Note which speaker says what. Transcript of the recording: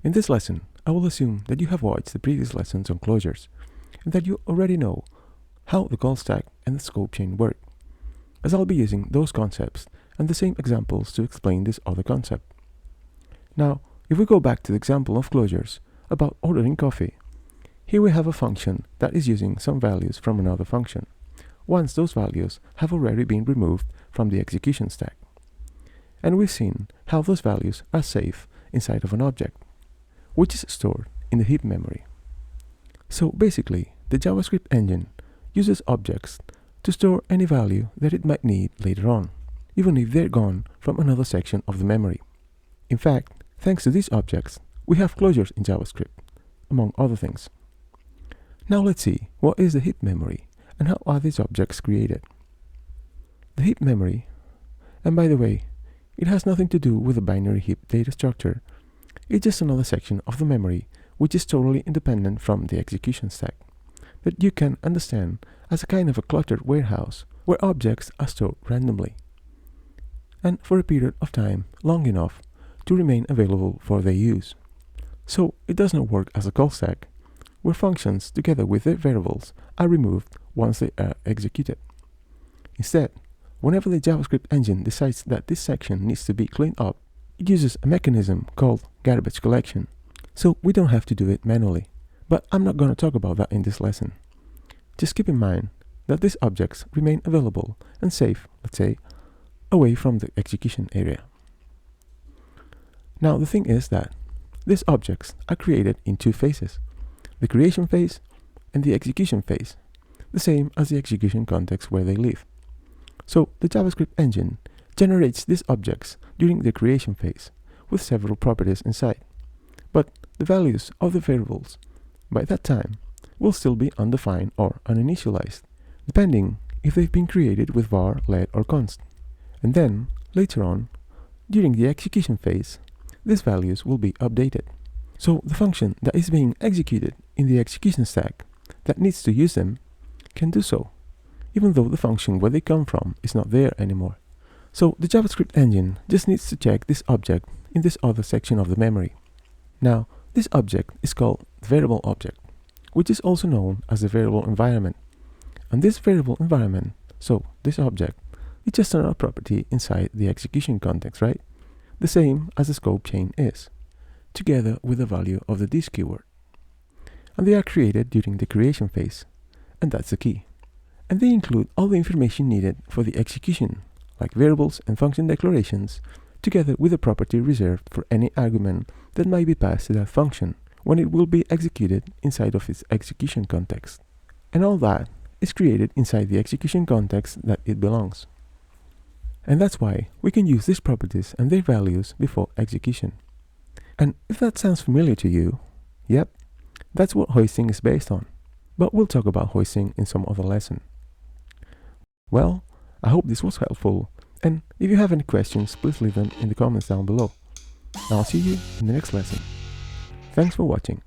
Speaker 1: In this lesson, I will assume that you have watched the previous lessons on closures and that you already know how the call stack and the scope chain work, as I'll be using those concepts and the same examples to explain this other concept. Now, if we go back to the example of closures about ordering coffee, here we have a function that is using some values from another function, once those values have already been removed from the execution stack. And we've seen how those values are safe inside of an object, which is stored in the heap memory. So basically, the JavaScript engine uses objects to store any value that it might need later on, even if they're gone from another section of the memory. In fact, thanks to these objects, we have closures in JavaScript, among other things. Now let's see what is the heap memory and how are these objects created. The heap memory, and by the way, it has nothing to do with the binary heap data structure. It's just another section of the memory which is totally independent from the execution stack, that you can understand as a kind of a cluttered warehouse where objects are stored randomly and for a period of time long enough to remain available for their use. So it does not work as a call stack, where functions together with their variables are removed once they are executed. Instead, whenever the JavaScript engine decides that this section needs to be cleaned up, it uses a mechanism called garbage collection, so we don't have to do it manually. But I'm not going to talk about that in this lesson. Just keep in mind that these objects remain available and safe, let's say, away from the execution area. Now the thing is that these objects are created in two phases, the creation phase and the execution phase, the same as the execution context where they live. So the JavaScript engine generates these objects during the creation phase with several properties inside, but the values of the variables by that time will still be undefined or uninitialized, depending if they've been created with var, let, or const. And then, later on, during the execution phase, these values will be updated. So the function that is being executed in the execution stack that needs to use them can do so, even though the function where they come from is not there anymore. So the JavaScript engine just needs to check this object in this other section of the memory. Now, this object is called the variable object, which is also known as the variable environment. And this variable environment, so this object, is just another property inside the execution context, right? The same as the scope chain is, together with the value of the this keyword. And they are created during the creation phase, and that's the key. And they include all the information needed for the execution, like variables and function declarations, together with a property reserved for any argument that might be passed to that function when it will be executed inside of its execution context. And all that is created inside the execution context that it belongs. And that's why we can use these properties and their values before execution. And if that sounds familiar to you, yep, that's what hoisting is based on. But we'll talk about hoisting in some other lesson. Well, I hope this was helpful, and if you have any questions, please leave them in the comments down below. I'll see you in the next lesson. Thanks for watching.